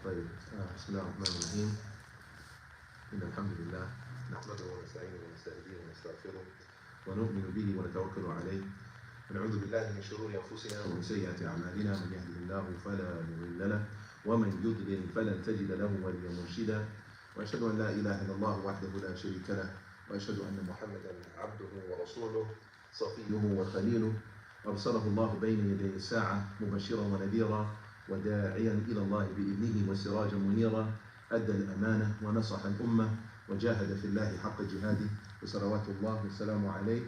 طيب بسم الله الرحمن الرحيم إن الحمد لله نحمده ونستعينه ونستهديه ونستغفره ونؤمن به ونتوكل عليه ونعوذ بالله من شرور أنفسنا ومن سيئات أعمالنا من يهده الله فلا مضل له ومن يضلل فلن تجد له وليا مرشدا وأشهد أن لا إله إلا الله وحده لا شريك له وأشهد أن محمدا عبده ورسوله صفيه وخليله أرسله الله بين يدي الساعة مبشرا ونذيرا وداعيا إلى الله بإذنه وسراجا منيرا أدى الأمانة ونصح الأمة وجاهد في الله حق جهاده وصلوات الله والسلام عليه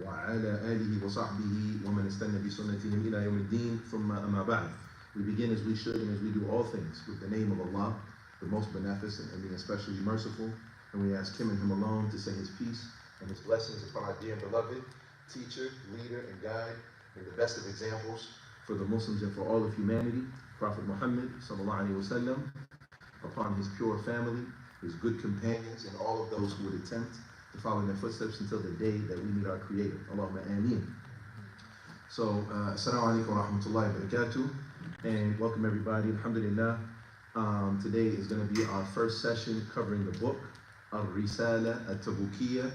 وعلى آله وصحبه ومن استنى بسنتهم إلى يوم الدين ثم أما بعد. We begin as we should and as we do all things with the name of Allah, the most beneficent and the especially merciful, and we ask Him and Him alone to send His peace and His blessings upon our dear and beloved teacher, leader, and guide, and the best of examples for the Muslims and for all of humanity, Prophet Muhammad sallallahu alaihi wasallam, upon his pure family, his good companions, and all of those who would attempt to follow in their footsteps until the day that we meet our Creator. Allahumma ameen. So, assalamu alaikum wa rahmatullahi wa barakatuh, and welcome everybody. Alhamdulillah. Today is going to be our first session covering the book Al-Risala At-Tabukiyya,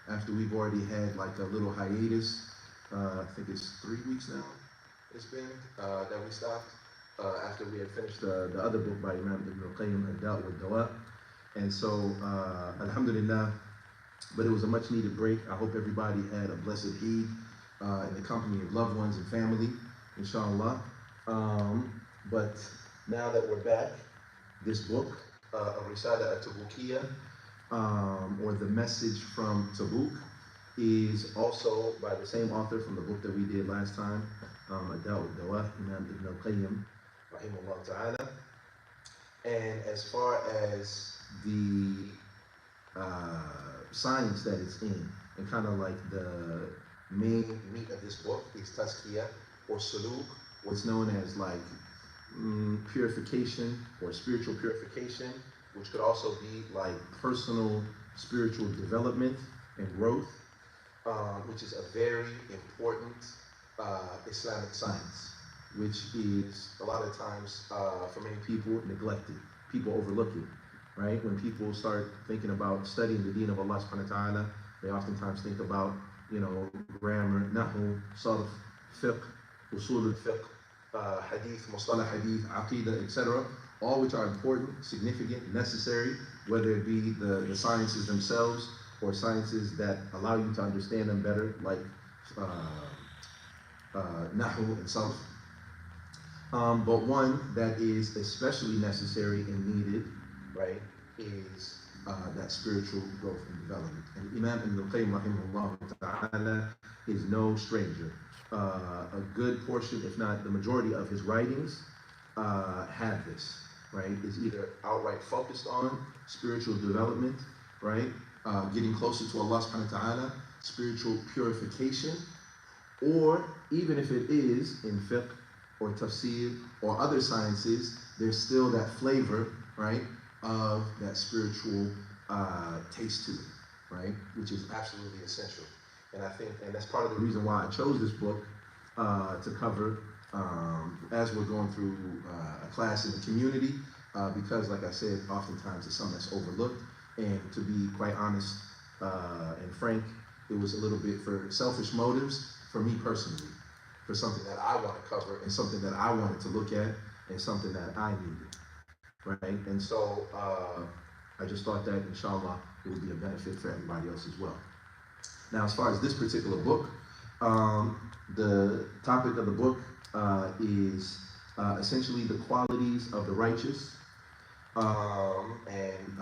after we've already had like a little hiatus. I think it's 3 weeks now it's been that we stopped after we had finished the other book by Imam Ibn al-Qayyim, Ad-Da'u wad-Dawa. And so, alhamdulillah, but it was a much needed break. I hope everybody had a blessed Eid in the company of loved ones and family, inshallah. But now that we're back, this book, Risala At-Tabukiyya, or The Message from Tabuk, is also by the same author from the book that we did last time, Ad-Da'u wad-Dawa, Imam Ibn al-Qayyim, rahimahullah ta'ala. And as far as the science that it's in, and kind of like the main meat of this book is tazkiyah or suluk, what's known as like purification or spiritual purification, which could also be like personal spiritual development and growth, which is a very important Islamic science, which is a lot of times for many people neglected, people overlook it, right? When people start thinking about studying the deen of Allah subhanahu wa ta'ala, they oftentimes think about, grammar, nahu, sarf, fiqh, usul al-fiqh, hadith, mustalah hadith, aqidah, etc., all which are important, significant, necessary, whether it be the sciences themselves or sciences that allow you to understand them better, like nahu and sarf. But one that is especially necessary and needed, right, is that spiritual growth and development. And Imam Ibn al-Qayyim rahimahullah ta'ala is no stranger. A good portion, if not the majority of his writings have this, right? Is either outright focused on spiritual development, right? Getting closer to Allah subhanahu wa ta'ala, spiritual purification, or even if it is in fiqh or tafsir or other sciences, there's still that flavor, right, of that spiritual taste to it, right, which is absolutely essential. And I think, and that's part of the reason why I chose this book to cover as we're going through a class in the community, because, like I said, oftentimes it's something that's overlooked. And to be quite honest and frank, it was a little bit for selfish motives for me personally, for something that I want to cover and something that I wanted to look at and something that I needed, right? And so I just thought that, inshallah, it would be a benefit for everybody else as well. Now, as far as this particular book, the topic of the book is essentially the qualities of the righteous, and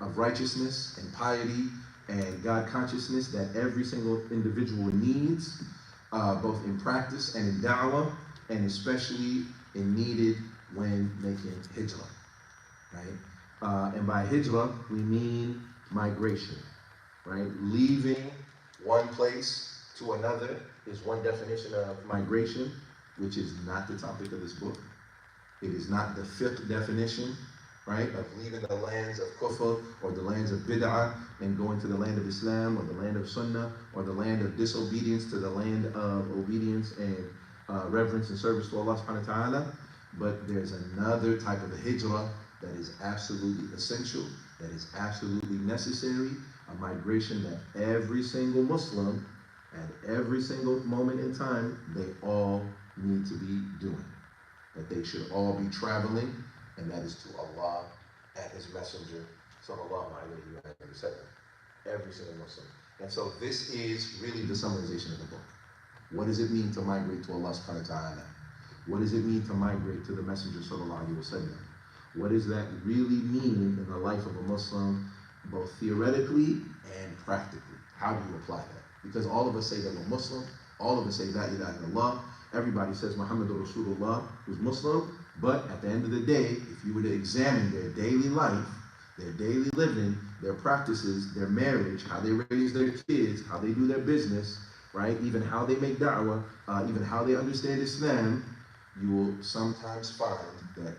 of righteousness and piety and God consciousness that every single individual needs, both in practice and in da'wah, and especially in needed when making hijrah, right? And by hijrah, we mean migration, right? Leaving one place to another is one definition of migration, which is not the topic of this book. It is not the fifth definition, right, of leaving the lands of kufr or the lands of bid'ah and going to the land of Islam or the land of sunnah or the land of disobedience to the land of obedience and reverence and service to Allah subhanahu wa ta'ala. but there's another type of a hijrah that is absolutely essential, that is absolutely necessary, a migration that every single Muslim at every single moment in time, they all need to be doing. That they should all be traveling, and that is to Allah and His Messenger, sallallahu alayhi wa sallam. Every single Muslim. And so this is really the summarization of the book. What does it mean to migrate to Allah subhanahu wa ta'ala? What does it mean to migrate to the Messenger sallallahu alayhi wa sallam? What does that really mean in the life of a Muslim, both theoretically and practically? How do you apply that? Because all of us say that we're Muslim, all of us say La ilaha illallah, everybody says Muhammadur Rasulullah, who's Muslim, but at the end of the day, if you were to examine their daily life, their daily living, their practices, their marriage, how they raise their kids, how they do their business, right? Even how they make da'wah, even how they understand Islam, you will sometimes find that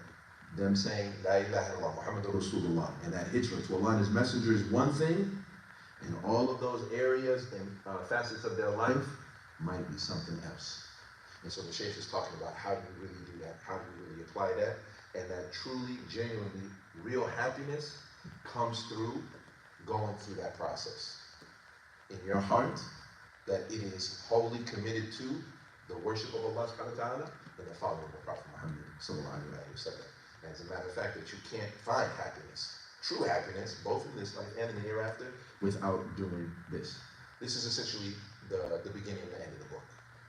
them saying La ilaha illallah, Muhammadur Rasulullah, and that hijrah to Allah and His Messenger is one thing, and all of those areas and facets of their life might be something else. And so the Shaykh is talking about how do you really do that? How do you really apply that? And that truly, genuinely, real happiness comes through going through that process. In your heart, that it is wholly committed to the worship of Allah subhanahu wa ta'ala and the following of Prophet Muhammad sallallahu alayhi wa sallam. As a matter of fact, that you can't find happiness, true happiness, both in this life and in the hereafter, without doing this. This is essentially the beginning and the end of the book,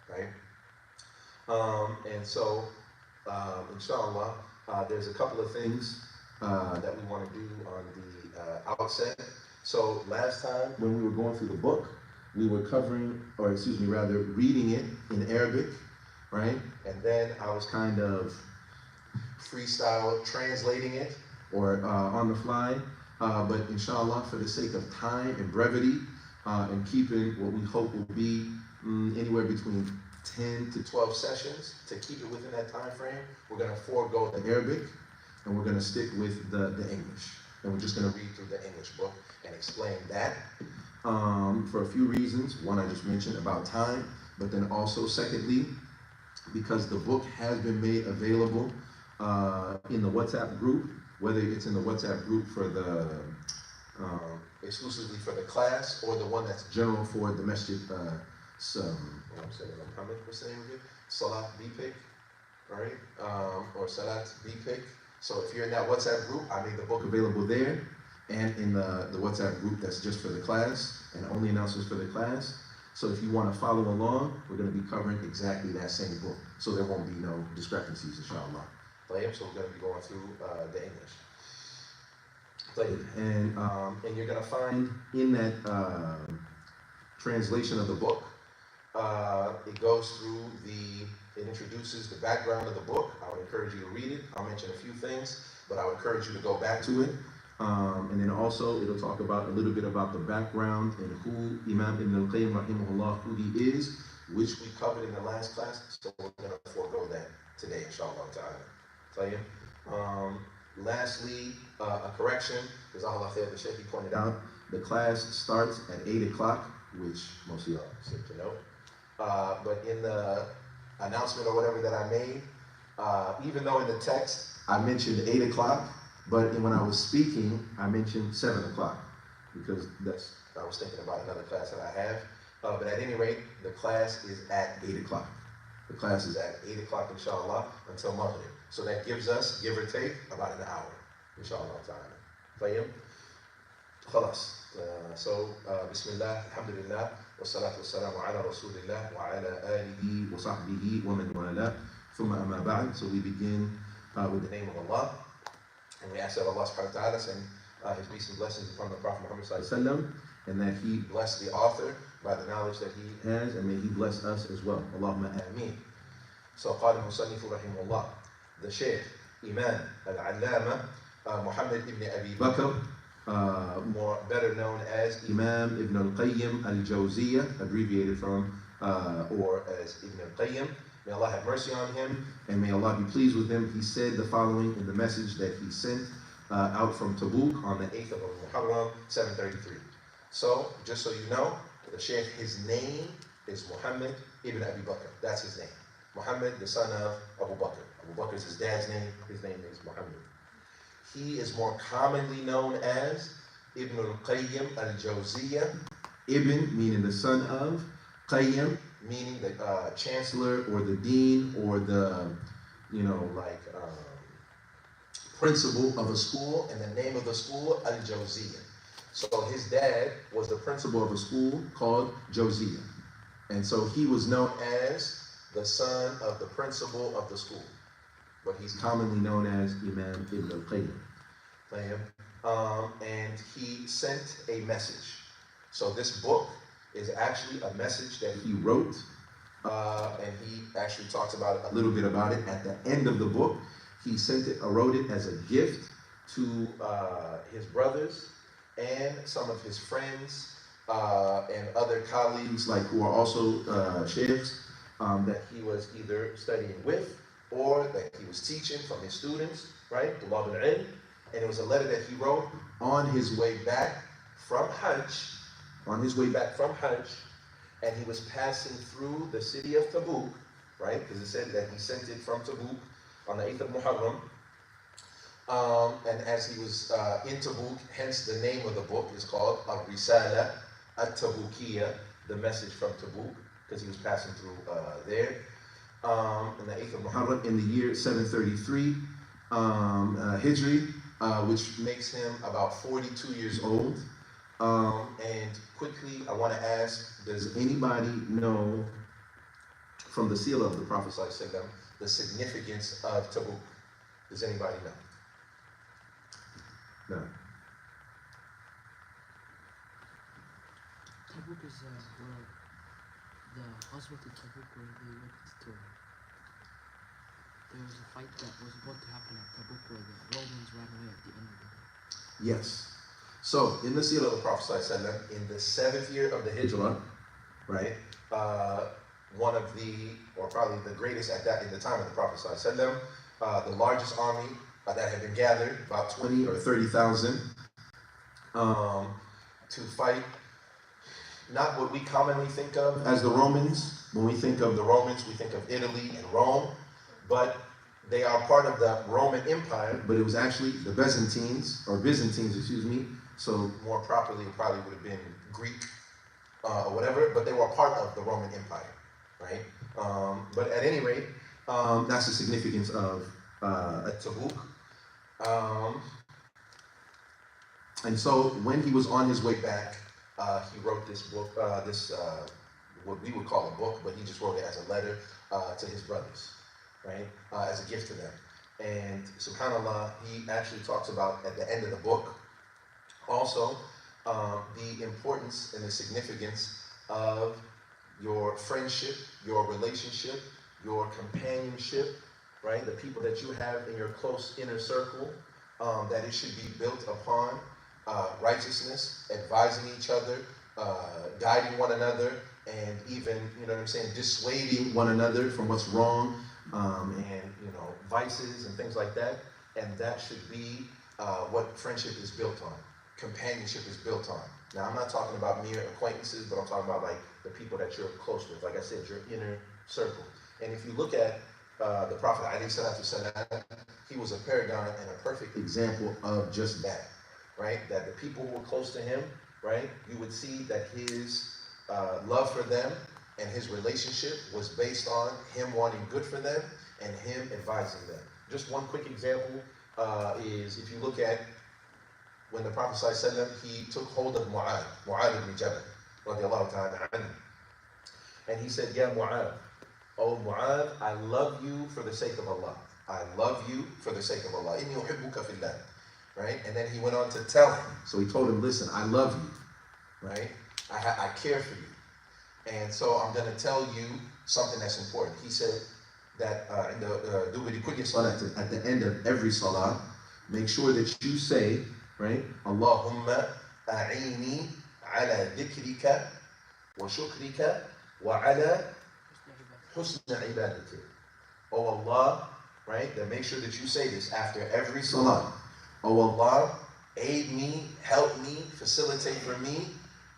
right? And so, inshallah, there's a couple of things that we want to do on the outset. So last time when we were going through the book, we were covering, or excuse me, rather reading it in Arabic, right? And then I was kind of freestyle translating it, or on the fly. But inshallah, for the sake of time and brevity, and keeping what we hope will be anywhere between 10 to 12 sessions, to keep it within that time frame, we're going to forego the Arabic, and we're going to stick with the English. And we're just going to read through the English book and explain that for a few reasons. One, I just mentioned about time, but then also secondly, because the book has been made available in the WhatsApp group, whether it's in the WhatsApp group for the exclusively for the class, or the one that's general for the masjid, what's the name of it? Salat BPIC, right? Or Salat BPIC. So if you're in that WhatsApp group, I made the book available there, and in the WhatsApp group that's just for the class, and only announcements for the class. So if you want to follow along, we're going to be covering exactly that same book. So there won't be no discrepancies, inshallah. So we're going to be going through the English. And you're going to find in that translation of the book, it goes through it introduces the background of the book. I would encourage you to read it. I'll mention a few things, but I would encourage you to go back to it. And then also it'll talk about a little bit about the background and who Imam Ibn al-Qayyim rahimahullah, who he is, which we covered in the last class. So we're going to forego that today, inshallah ta'ala. Lastly, a correction, because Allah khair, the Shaykh pointed out, the class starts at 8 o'clock, which most of y'all seem to know. But in the announcement or whatever that I made, even though in the text I mentioned 8 o'clock, but when I was speaking, I mentioned 7 o'clock, because I was thinking about another class that I have. But at any rate, the class is at 8 o'clock. The class is at 8 o'clock, inshallah, until Maghrib. So that gives us, give or take, about an hour, inshallah ta'ala. Tayyib? Khalas. So, Bismillah, Alhamdulillah, wa salatu wa salamu ala Rasulillah, wa ala alihi wa sahbihi wa man wala, thumma amma ba'd. So we begin with the name of Allah. And we ask that Allah subhanahu wa ta'ala send His peace and blessings upon the Prophet Muhammad sallallahu alaihi wasallam, and that He bless the author by the knowledge that he has, and may He bless us as well. Allahumma ameen. So, قال المصنف رحمه الله, the Shaykh, Imam al-Allama, Muhammad ibn Abi Bakr, better known as Imam Ibn al-Qayyim al-Jawziyah, abbreviated from, or as Ibn al-Qayyim. May Allah have mercy on him, and may Allah be pleased with him. He said the following in the message that he sent out from Tabuk on the 8th of Muharram, 733. So, just so you know, the Shaykh, his name is Muhammad ibn Abi Bakr. That's his name. Muhammad, the son of Abu Bakr. Abu Bakr is his dad's name. His name is Muhammad. He is more commonly known as Ibn al-Qayyim al-Jawziyah. Ibn meaning the son of, Qayyim meaning the chancellor or the dean or the, principal of a school, and the name of the school, al-Jawziyah. So his dad was the principal of a school called Jawziyah. And so he was known as the son of the principal of the school. But he's commonly known as Imam Ibn al-Qayyim. And he sent a message. So this book is actually a message that he wrote, and he actually talks about it, a little bit about it at the end of the book. He wrote it as a gift to his brothers and some of his friends and other colleagues, like who are also sheikhs, that he was either studying with or that he was teaching from his students, right? Tulab al-ilm. And it was a letter that he wrote on his way back from Hajj, and he was passing through the city of Tabuk, right? Because it said that he sent it from Tabuk on the 8th of Muharram. And as he was in Tabuk, hence the name of the book is called Al-Risala At-Tabukiyya, the message from Tabuk, because he was passing through there. On the 8th of Muharram in the year 733 Hijri, which makes him about 42 years old. And quickly, I want to ask, does anybody know from the seal of the Prophet ﷺ the significance of Tabuk? Does anybody know? No. Tabuk is where the Ghazwat of Tabuk, where they went to. There was a fight that was about to happen at Tabuk where the Romans ran away at the end of it. Yes. So, in the seal of the Prophet ﷺ, in the 7th year of the Hijrah, right, one of the, or probably the greatest at that in the time of the Prophet ﷺ, the largest army that had been gathered, about 20 or 30,000, to fight not what we commonly think of as the Romans. When we think of the Romans, we think of Italy and Rome, but they are part of the Roman Empire, but it was actually the Byzantines, so more properly it probably would have been Greek or whatever, but they were part of the Roman Empire, right? But at any rate, that's the significance of Tabuk. And so when he was on his way back, he wrote this book, what we would call a book, but he just wrote it as a letter to his brothers, right? As a gift to them. And subhanAllah, he actually talks about at the end of the book also the importance and the significance of your friendship, your relationship, your companionship, right? The people that you have in your close inner circle, that it should be built upon righteousness, advising each other, guiding one another, and even, dissuading one another from what's wrong, and, vices and things like that. And that should be what friendship is built on. Companionship is built on. Now, I'm not talking about mere acquaintances, but I'm talking about like the people that you're close with. Like I said, your inner circle. And if you look at the Prophet ﷺ, he was a paragon and a perfect example of just that, right? That the people who were close to him, right? You would see that his love for them and his relationship was based on him wanting good for them and him advising them. Just one quick example is if you look at when the Prophet ﷺ, he took hold of Mu'adh ibn Jabal, radiallahu ta'ala anhu. And he said, Ya Mu'adh, oh Mu'adh, I love you for the sake of Allah. I love you for the sake of Allah. Inni uhibbuka fillah. Right? And then he went on to tell him. So he told him, listen, I love you. Right? I care for you. And so I'm going to tell you something that's important. He said that at the end of every salah, make sure that you say, right? Allahumma a'ini ala dhikrika wa shukrika wa ala husna ibadatik. Oh Allah, right? Then make sure that you say this after every salah. Oh Allah, aid me, help me, facilitate for me,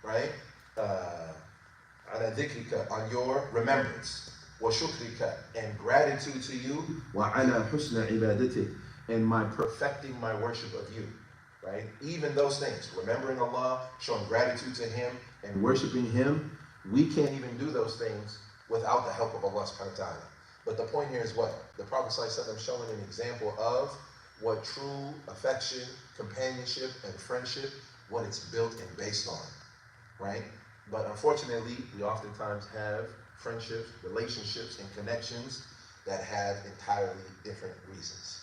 right? Ala dhikrika, on your remembrance. وَشُكْرِكَ, and gratitude to you, وعلى حسن عبادتك, and my perfecting my worship of you. Right? Even those things, remembering Allah, showing gratitude to Him, and worshiping Him, we can't even do those things without the help of Allah subhanahu wa ta'ala. But the point here is what? The Prophet ﷺ showing an example of what true affection, companionship, and friendship, what it's built and based on. Right? But unfortunately, we oftentimes have friendships, relationships, and connections that have entirely different reasons.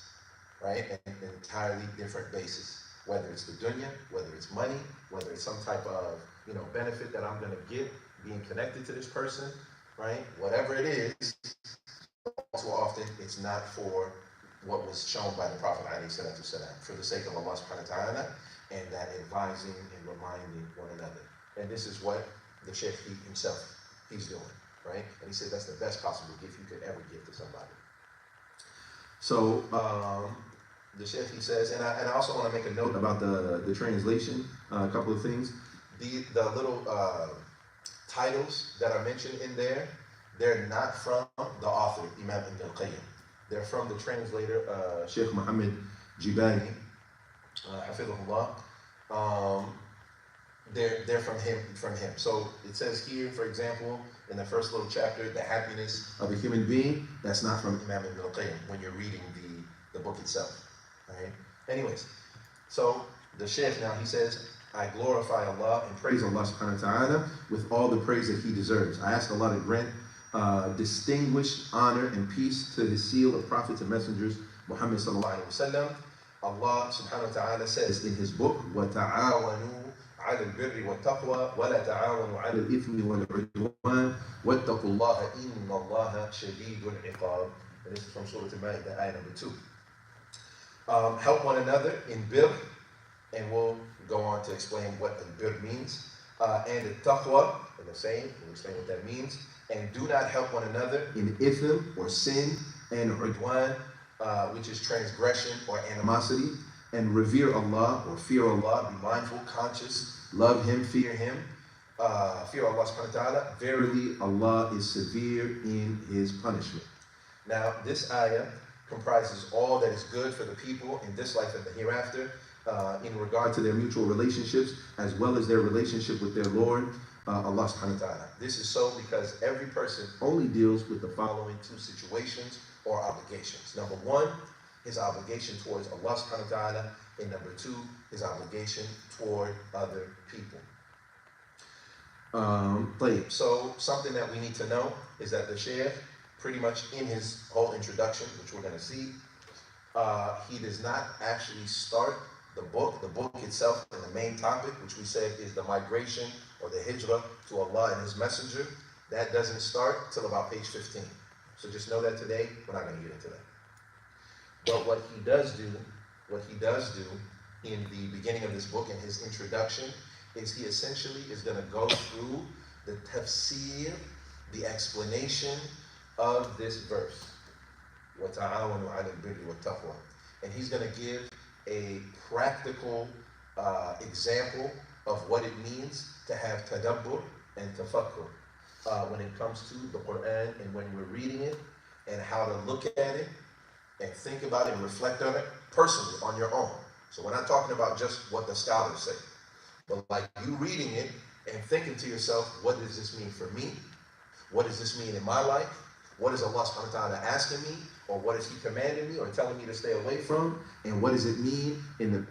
Right? And entirely different bases. Whether it's the dunya, whether it's money, whether it's some type of, benefit that I'm going to get being connected to this person, right? Whatever it is, too often it's not for what was shown by the Prophet ﷺ, for the sake of Allah subhanahu wa ta'ala, and that advising and reminding one another. And this is what the Shaykh himself, he's doing, right? And he said that's the best possible gift you could ever give to somebody. So, the Shaykh, he says, and I also want to make a note about the translation, a couple of things. The little titles that are mentioned in there, they're not from the author, Imam Ibn al-Qayyim. They're from the translator, Sheikh Muhammad Jibani, Hafidhullah. They're from him. So it says here, for example, in the first little chapter, the happiness of a human being, that's not from Imam Ibn al-Qayyim when you're reading the book itself. Right? Anyways, so the Shaykh now, he says, I glorify Allah and praise Allah subhanahu wa ta'ala with all the praise that He deserves. I ask Allah to grant distinguished honor and peace to His seal of prophets and messengers, Muhammad sallallahu alaihi wasallam. Allah subhanahu wa ta'ala says in His book, وَتَعَاوَنُوا عَلَى الْبِرِّ وَالتَّقْوَى وَلَا تَعَاوَنُوا عَلَى الْإِثْمِ وَالْعُدْوَانِ وَاتَّقُوا اللَّهَ إِنَّ اللَّهَ شَدِيدُ الْعِقَابِ. And this is from Surah Al-Ma'idah, ayah number 2. Help one another in bir, and we'll go on to explain what the bir means, and the taqwa, and the same, we'll explain what that means, and do not help one another in ithm, or sin, and udwan, which is transgression or animosity, and revere Allah, or fear Allah, be mindful, conscious, love Him, fear Him, fear Allah subhanahu wa ta'ala. Verily, Allah is severe in His punishment. Now, this ayah comprises all that is good for the people in this life and the hereafter, in regard to their mutual relationships, as well as their relationship with their Lord, Allah subhanahu wa ta'ala. This is so because every person only deals with the following two situations or obligations. Number one, his obligation towards Allah subhanahu wa ta'ala, and number two, his obligation toward other people. So something that we need to know is that the Shaykh, pretty much in his whole introduction, which we're going to see, he does not actually start the book itself, and the main topic, which we said is the migration or the hijrah to Allah and His Messenger. That doesn't start till about page 15. So just know that today, we're not going to get into that. But what he does do in the beginning of this book, in his introduction, is he essentially is going to go through the tafsir, the explanation of this verse. وَتَعَاوَنُوا عَلَى الْبِرِّ وَالتَّقْوَى. And he's going to give a practical example of what it means to have tadabbur and tafakkur when it comes to the Quran, and when we're reading it, and how to look at it and think about it and reflect on it personally on your own. So we're not talking about just what the scholars say, but like you reading it and thinking to yourself, what does this mean for me? What does this mean in my life? What is Allah subhanahu wa ta'ala asking me? Or what is He commanding me or telling me to stay away from? And what does it mean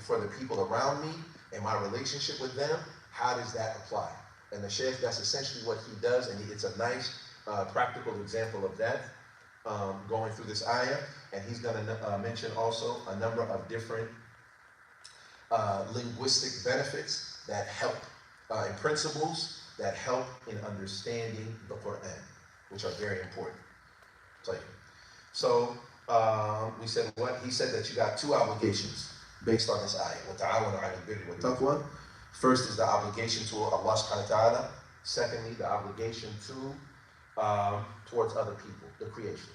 for the people around me and my relationship with them? How does that apply? And the Shaykh, that's essentially what he does, and it's a nice practical example of that, going through this ayah. And he's going to mention also a number of different linguistic benefits that help, and principles that help in understanding the Quran, which are very important. So we said what? He said that you got two obligations based on this ayah. First is the obligation to Allah subhanahu wa ta'ala. Secondly, the obligation towards other people, the creation.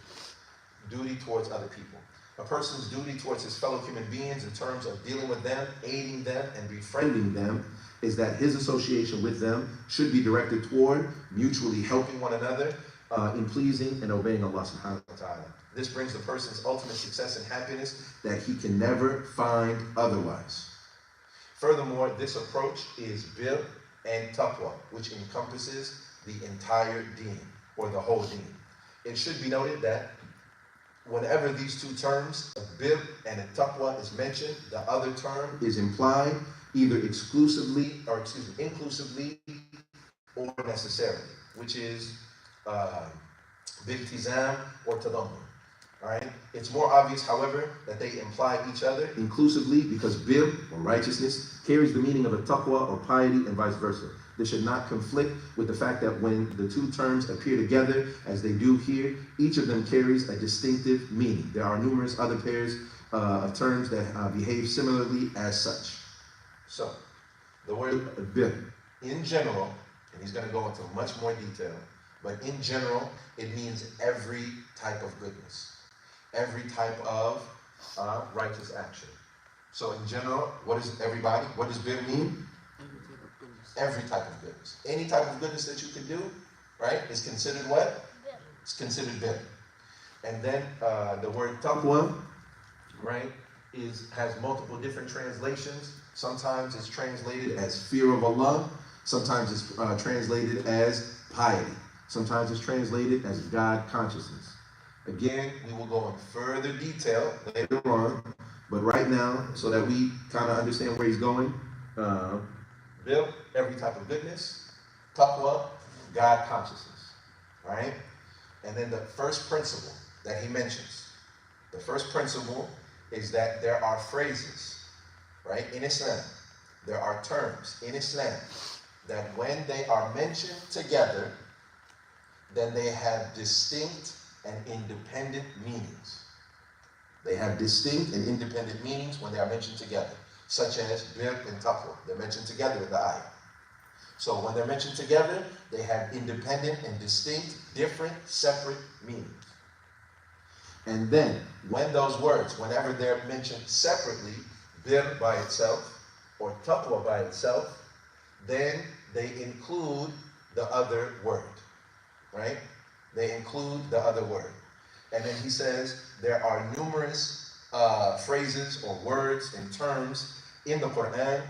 Duty towards other people. A person's duty towards his fellow human beings in terms of dealing with them, aiding them, and befriending them is that his association with them should be directed toward mutually helping one another in pleasing and obeying Allah subhanahu wa ta'ala. This brings the person's ultimate success and happiness that he can never find otherwise. Furthermore, this approach is bir and taqwa, which encompasses the entire deen, or the whole deen. It should be noted that whenever these two terms, a bir and a taqwa, is mentioned, the other term is implied either inclusively or necessarily, which is biltizam or tadammun. All right. It's more obvious, however, that they imply each other inclusively because bir, or righteousness, carries the meaning of a taqwa or piety, and vice versa. This should not conflict with the fact that when the two terms appear together, as they do here, each of them carries a distinctive meaning. There are numerous other pairs of terms that behave similarly as such. So, the word bir, in general, and he's going to go into much more detail, but in general, it means every type of goodness, every type of righteous action. So in general, what is everybody? What does bir mean? Every type of goodness. Any type of goodness that you can do, right, is considered what? It's considered bir. And then the word taqwa, right, has multiple different translations. Sometimes it's translated as fear of Allah. Sometimes it's translated as piety. Sometimes it's translated as God consciousness. Again, we will go in further detail later on, but right now, so that we kind of understand where he's going, bir, every type of goodness, taqwa, God consciousness, right? And then the first principle that he mentions, the first principle is that there are phrases, right, in Islam, there are terms in Islam that when they are mentioned together, then they have distinct and independent meanings. They have distinct and independent meanings when they are mentioned together, such as bir and taqwa. They're mentioned together in the ayah. So when they're mentioned together, they have independent and distinct, different, separate meanings. And then, when those words, whenever they're mentioned separately, bir by itself, or taqwa by itself, then they include the other word, right? They include the other word. And then he says there are numerous phrases or words and terms in the Quran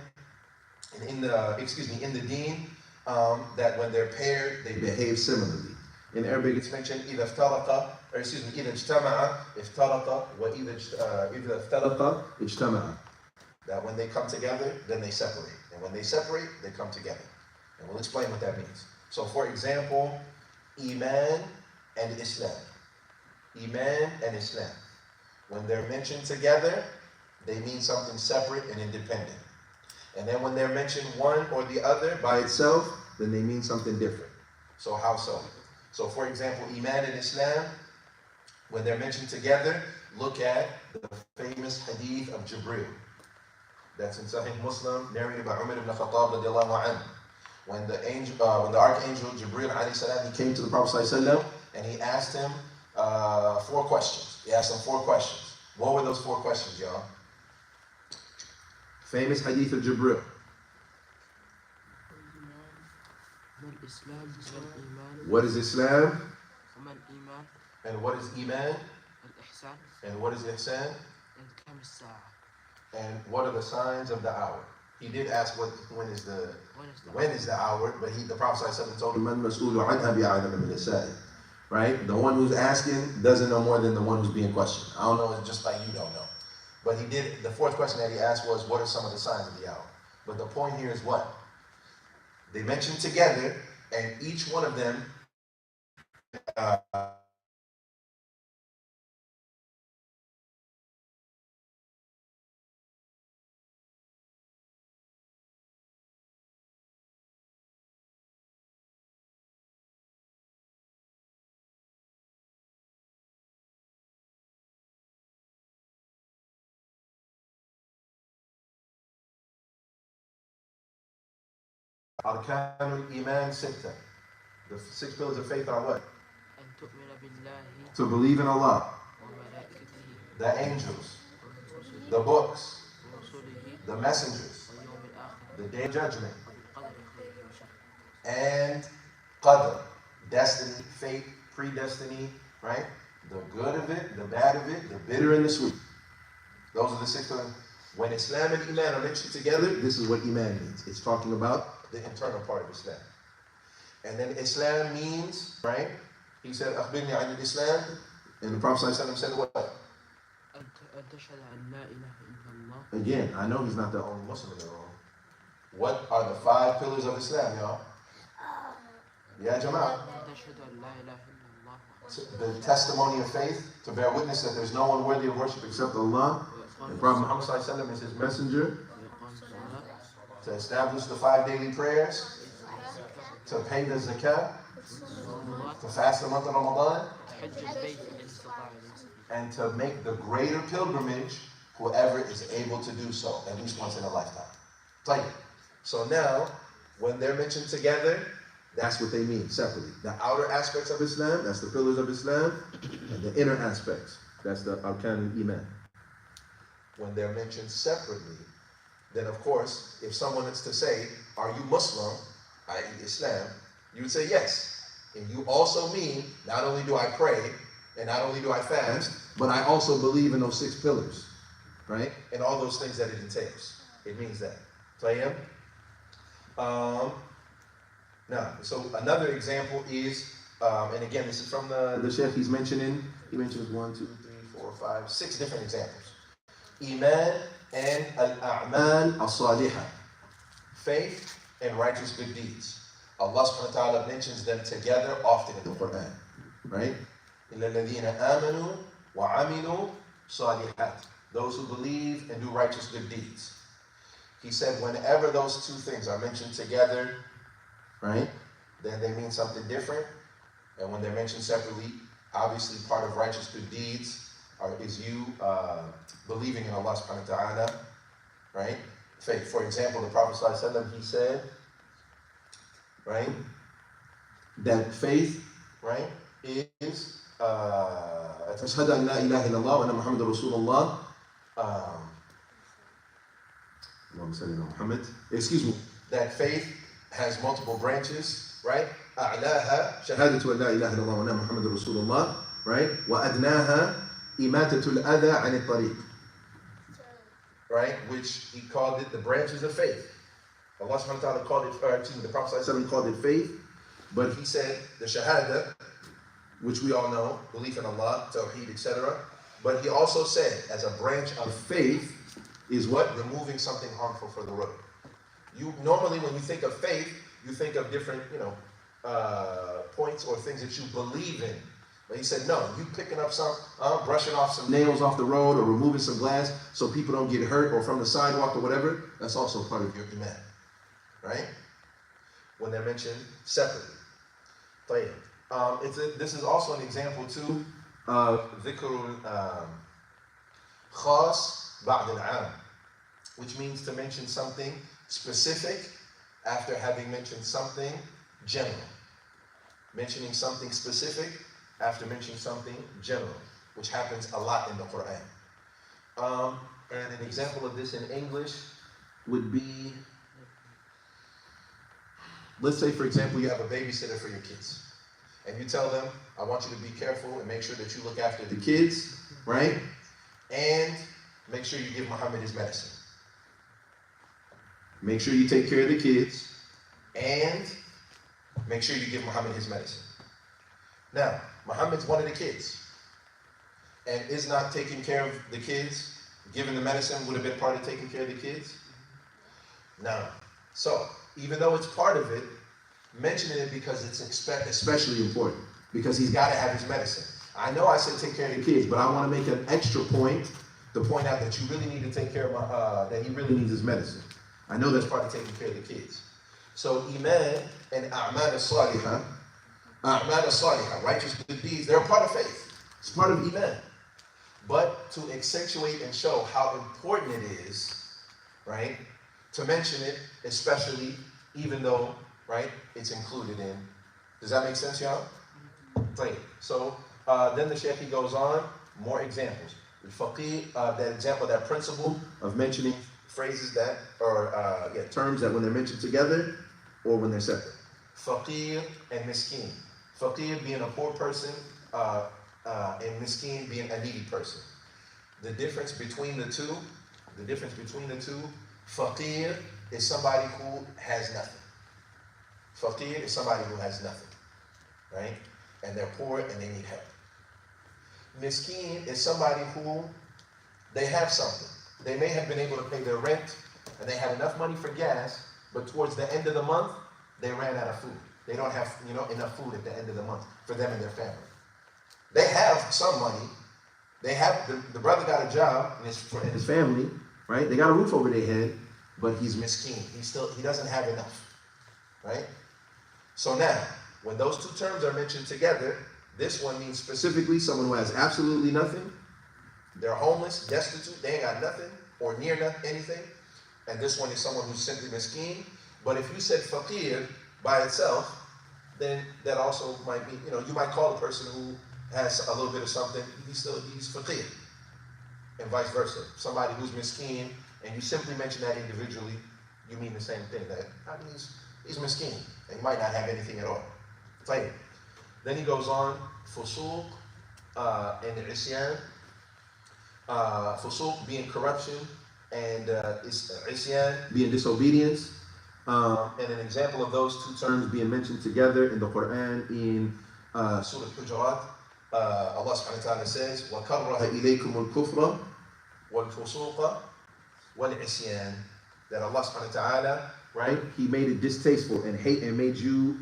and in the deen that when they're paired, they behave similarly. In Arabic, it's mentioned إذا افترق, or excuse me, إذا اجتمع افترق وإذا افترق اجتمع. That when they come together, then they separate. And when they separate, they come together. And we'll explain what that means. So for example, Iman and Islam. Iman and Islam. When they're mentioned together, they mean something separate and independent. And then when they're mentioned one or the other by itself, then they mean something different. So how so? So for example, Iman and Islam, when they're mentioned together, look at the famous hadith of Jibril. That's in Sahih Muslim, narrated by Umar ibn Khattab radiallahu anhu. When the archangel Jibril alayhi salam, he came to the Prophet sallallahu and he asked him 4 questions. He asked him 4 questions. What were those 4 questions, y'all? Famous hadith of Jibril. What is Islam? And what is Iman? And what is Ihsan? And what are the signs of the hour? He did ask when is the hour, but the Prophet ﷺ told him, right? The one who's asking doesn't know more than the one who's being questioned. I don't know, it's just like you don't know. But the 4th question that he asked was, what are some of the signs of the hour? But the point here is what? They mentioned together, and each one of them Arkanul Iman Sitta. The 6 pillars of faith are what? To believe in Allah, the angels, the books, the messengers, the day of judgment, and qadr, destiny, fate, predestiny, right? The good of it, the bad of it, the bitter and the sweet. Those are the 6 pillars. When Islam and Iman are mentioned together, this is what Iman means. It's talking about the internal part of Islam. And then Islam means, right? He said, أخبرني عن الإسلام. And the Prophet ﷺ said what? Again, I know he's not the only Muslim in the room. What are the 5 pillars of Islam, y'all? Yeah, Jama'ah. The testimony of faith, to bear witness that there's no one worthy of worship except Allah, and Prophet Muhammad ﷺ is his messenger, to establish the 5 daily prayers, to pay the zakah, to fast the month of Ramadan, and to make the greater pilgrimage, whoever is able to do so, at least once in a lifetime. Tayyib. So now, when they're mentioned together, that's what they mean, separately. The outer aspects of Islam, that's the pillars of Islam, and the inner aspects, that's the arkan al-iman. When they're mentioned separately, then of course, if someone is to say, are you Muslim, i.e. Islam, you would say yes. And you also mean, not only do I pray, and not only do I fast, but I also believe in those 6 pillars, right? And all those things that it entails. It means that. Tayyib? Now, so another example is, and again, this is from the Sheikh he's mentioning. He mentions 1, 2, 3, 4, 5, 6 different examples. Iman and al-a'mal al-salihah. Faith and righteous good deeds. Allah subhanahu wa ta'ala mentions them together often in the Quran. Right? إِلَّا الَّذِينَ آمَنُوا وَعَمِلُوا صَالِحَاتٍ. Those who believe and do righteous good deeds. He said whenever those 2 things are mentioned together, right, then they mean something different. And when they're mentioned separately, obviously part of righteous good deeds is you believing in Allah subhanahu wa ta'ala, right? Faith. For example, the Prophet ﷺ, he said, right, that faith, right, is تشهد أن لا إله إلا الله وأن محمد رسول الله. Excuse me. That faith has multiple branches, right? أعلاها شهادة أن لا إله إلا الله وأن محمد رسول الله, right? وأدناها إماتة الأذى عن الطريق, right? Which he called it the branches of faith. Allah subhanahu wa ta'ala called it, the Prophet ﷺ called it faith, but he said the shahada, which we all know, belief in Allah, tawheed, etc. But he also said, as a branch of faith, is what? Removing something harmful for the road. You normally, when you think of faith, you think of different, points or things that you believe in. But he said, no, you picking up some, brushing off some nails off the road or removing some glass so people don't get hurt or from the sidewalk or whatever, that's also part of your iman, right? When they're mentioned separately. This is also an example too of dhikrul khas ba'd al-'am, which means to mention something specific after having mentioned something general. Mentioning something specific after mentioning something general, which happens a lot in the Quran. And an example of this in English would be, let's say for example you have a babysitter for your kids. And you tell them, I want you to be careful and make sure that you look after the kids, right? And make sure you give Muhammad his medicine. Make sure you take care of the kids and make sure you give Muhammad his medicine. Now, Muhammad's one of the kids. And is not taking care of the kids, giving the medicine would have been part of taking care of the kids? No. So, even though it's part of it, mentioning it because it's especially important. Because he's got to have his medicine. I know I said take care of the kids, but I want to make an extra point to point out that you really need to take care of that he really needs his medicine. I know that's part of taking care of the kids. So Iman and A'mal al-Salihah, righteous good deeds, they're a part of faith. It's part of Iman. But to accentuate and show how important it is, right, to mention it, especially even though, right, it's included in. Does that make sense, y'all? Great. So then the Shaykh goes on, more examples. The faqih, that example, that principle of mentioning phrases that, or terms that when they're mentioned together or when they're separate. Faqir and miskin. Faqir being a poor person, and miskin being a needy person. The difference between the two, faqir is somebody who has nothing. Faqir is somebody who has nothing, right? And they're poor and they need help. Miskin is somebody who they have something. They may have been able to pay their rent and they had enough money for gas, but towards the end of the month, they ran out of food. They don't have, enough food at the end of the month for them and their family. They have some money. They have, the brother got a job and his family, right? They got a roof over their head, but he's miskin. He doesn't have enough, right? So now, when those two terms are mentioned together, this one means specifically someone who has absolutely nothing. They're homeless, destitute, they ain't got nothing or near anything. And this one is someone who's simply miskin. But if you said faqir by itself, then that also might be, you might call a person who has a little bit of something, he's faqir. And vice versa. Somebody who's miskin, and you simply mention that individually, you mean the same thing. That he's miskin, and he might not have anything at all. Fine. Then he goes on, fusuq and isyan. Fusuq being corruption, and isyan being disobedience. And an example of those two terms being mentioned together in the Quran in Surah Al-Hujurat, Allah subhanahu wa ta'ala says, وَكَرَّهَ إِلَيْكُمُ الْكُفْرَ وَالْفُسُوقَ وَالْعِسْيَانَ. That Allah subhanahu wa ta'ala, right, He made it distasteful and made you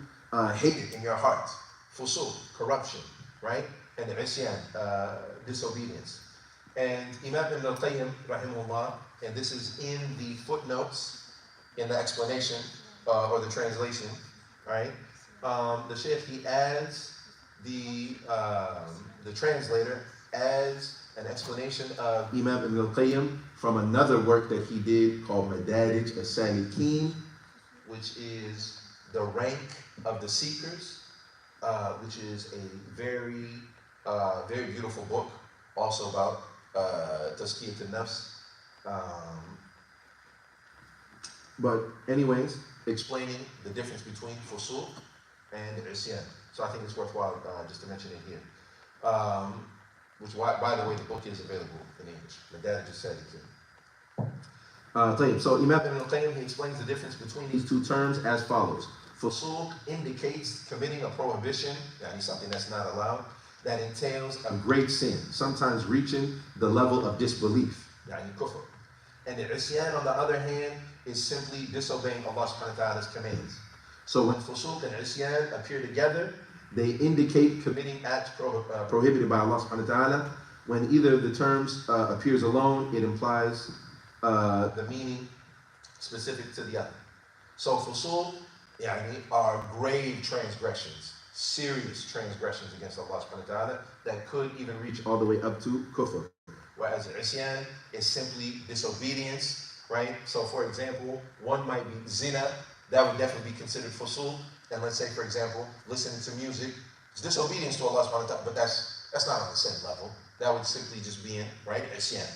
hate it in your heart. Fusuq, corruption, right? And isyan, disobedience. And Imam Ibn al-Qayyim, rahimahullah, and this is in the footnotes, in the explanation or the translation, right? The Shaykh, he adds, the translator adds an explanation of Imam Ibn al-Qayyim from another work that he did called Madarij as-Salikin, which is the rank of the seekers, which is a very, very beautiful book, also about Tazkiyat al-Nafs. But anyways, explaining the difference between fusuq and isyan. So I think it's worthwhile just to mention it here. Which, by the way, the book is available in English. My dad just said it. So Imam Ibn al-Qayyim, he explains the difference between these two terms as follows. Fusuq indicates committing a prohibition, that is something that's not allowed, that entails a great sin, sometimes reaching the level of disbelief, yani kufr. And the isyan, on the other hand, is simply disobeying Allah subhanahu wa ta'ala's commands. So when fusuq and isyan appear together, they indicate committing acts prohibited by Allah subhanahu wa ta'ala. When either of the terms appears alone, it implies the meaning specific to the other. So fusuq are grave transgressions, serious transgressions against Allah subhanahu wa ta'ala that could even reach all the way up to kufr. Whereas isyan is simply disobedience, right? So for example, one might be zina, that would definitely be considered fusuq. And let's say, for example, listening to music, it's disobedience to Allah subhanahu wa ta'ala, but that's not on the same level. That would simply just be in, right, isyan,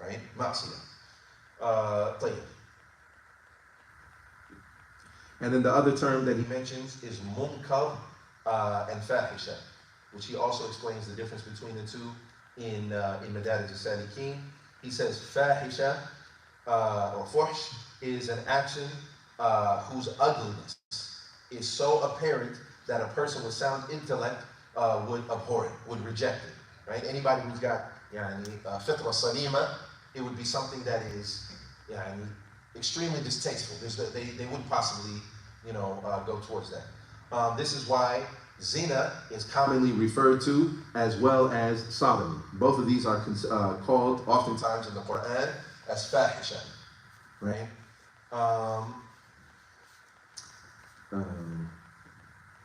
right? Ma'siyah. And then the other term that he mentions is munkar and fahisha, which he also explains the difference between the two in Madarij as-Salikin. He says fahisha or fuhsh is an action whose ugliness is so apparent that a person with sound intellect would abhor it, would reject it, right? Anybody who's got fitra salima, it would be something that is extremely distasteful. They wouldn't possibly go towards that. This is why zina is commonly referred to as well as sodomy. Both of these are called oftentimes in the Quran as fahisha, right?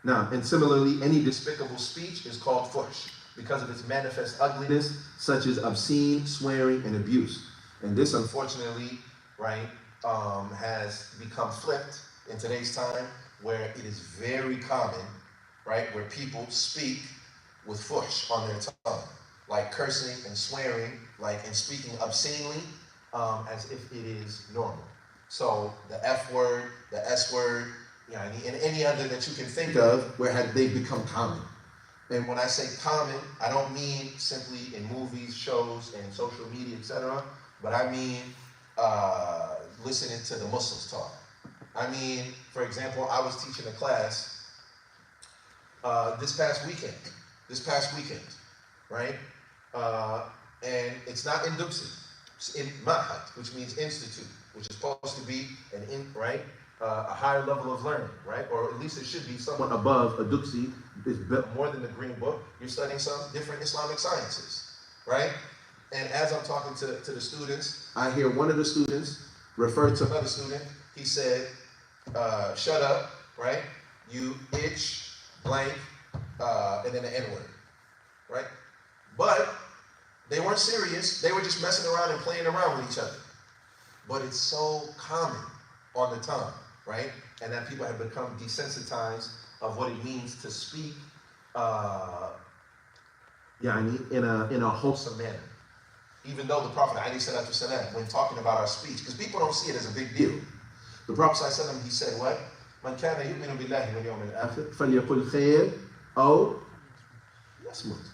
Now, and similarly, any despicable speech is called fuhsh because of its manifest ugliness, such as obscene, swearing, and abuse. And this, unfortunately, right, has become flipped in today's time, where it is very common, right, where people speak with fuhsh on their tongue, like cursing and swearing, like and speaking obscenely, as if it is normal. So the F word, the S word, and any other that you can think of where they've become common. And when I say common, I don't mean simply in movies, shows, and social media, etc., but I mean listening to the Muslims talk. I mean, for example, I was teaching a class this past weekend, right? And it's not in Duxi, it's in Ma'had, which means institute, which is supposed to be a higher level of learning, right? Or at least it should be somewhat above a Duxi. Is more than the Green Book. You're studying some different Islamic sciences, right? And as I'm talking to the students, I hear one of the students refer to another student. He said, shut up, right? You itch, blank, and then the N-word, right? But they weren't serious. They were just messing around and playing around with each other. But it's so common on the tongue, right? And that people have become desensitized of what it means to speak in a wholesome manner. Even though the Prophet ﷺ, when talking about our speech, because people don't see it as a big deal. The Prophet ﷺ, he said what? Man kana yu'minu billahi wal yawmil akhir falyaqul khair aw yasmut.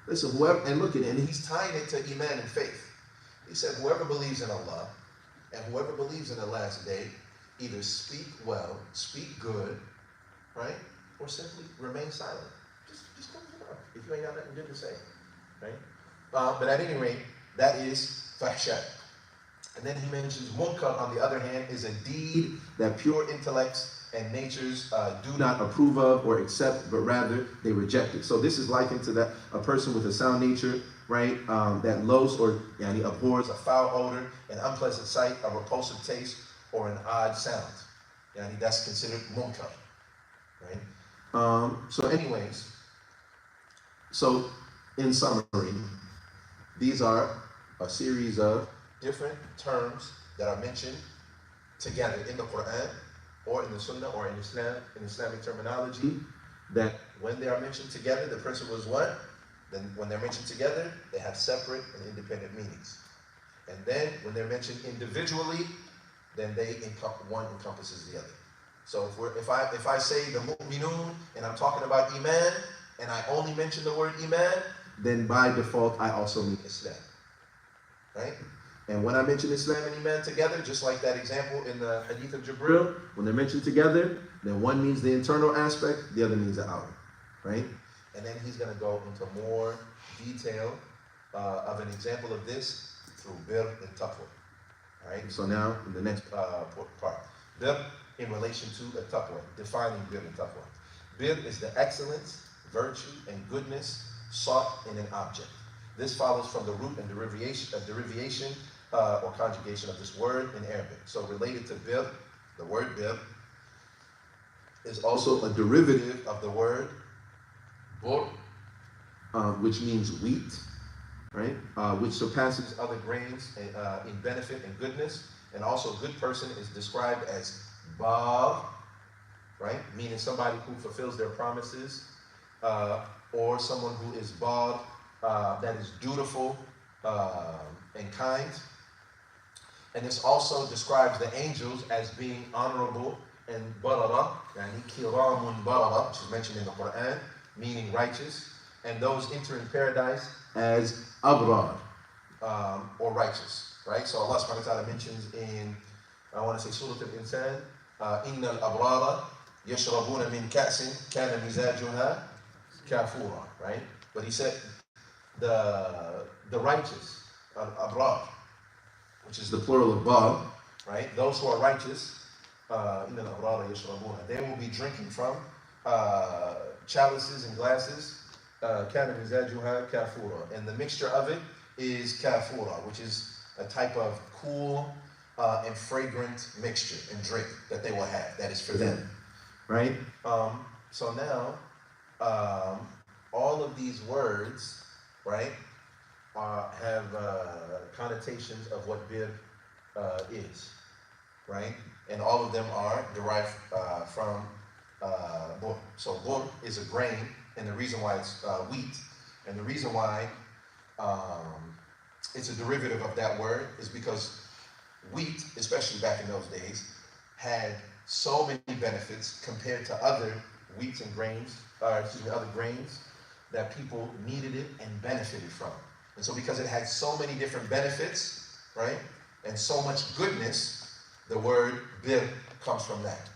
Listen, whoever, and look at it, and he's tying it to Iman and faith. He said, whoever believes in Allah and whoever believes in the last day, either speak well, speak good, right? Or simply remain silent. Just close your mouth if you ain't got nothing good to say, right? But at any rate, that is fahsha. And then he mentions munkar, on the other hand, is a deed that pure intellects and natures do not approve of or accept, but rather they reject it. So this is likened to that a person with a sound nature, right? That loathes or abhors a foul odor, an unpleasant sight, a repulsive taste, or an odd sound. That's considered munkar, right? So anyways, so in summary, these are a series of different terms that are mentioned together in the Quran or in the Sunnah or in Islam, in Islamic terminology, that when they are mentioned together, the principle is what? Then when they're mentioned together, they have separate and independent meanings. And then when they're mentioned individually, then one encompasses the other. So if I say the mu'minun and I'm talking about iman and I only mention the word iman, then by default I also mean Islam, right? And when I mention Islam and iman together, just like that example in the hadith of Jibril, when they're mentioned together, then one means the internal aspect, the other means the outer, right? And then he's going to go into more detail of an example of this through bir and taqwa. All right, so now in the next part, bir in relation to a taqwa, defining bir and taqwa. Bir is the excellence, virtue, and goodness sought in an object. This follows from the root and derivation or conjugation of this word in Arabic. So related to bir, the word bir is also a derivative of the word bur, which means wheat, right? Which surpasses other grains in benefit and goodness. And also, a good person is described as bar, right? Meaning somebody who fulfills their promises, or someone who is bar, that is dutiful and kind. And this also describes the angels as being honorable and barara, yani kiramun barara, which is mentioned in the Quran, meaning righteous. And those entering paradise as abrar, or righteous, right? So Allah subhanahu wa ta'ala mentions in, I want to say Surah Al-Insan, Inna al-abrara yashrabuna min ka'sin kana mizajuha kafura, right? But he said the righteous, abrar, which is the plural of bar, right? Those who are righteous, Inna al-abrara yashrabuna, they will be drinking from chalices and glasses, kana mizajuha kafura, and the mixture of it is kafura, which is a type of cool and fragrant mixture and drink that they will have, that is for them, right? So now, all of these words, right, have connotations of what bir is, right? And all of them are derived from bur. So bur is a grain, and the reason why it's wheat, and the reason why it's a derivative of that word is because wheat, especially back in those days, had so many benefits compared to other wheats and grains, other grains, that people needed it and benefited from. And so because it had so many different benefits, right, and so much goodness, the word bir comes from that.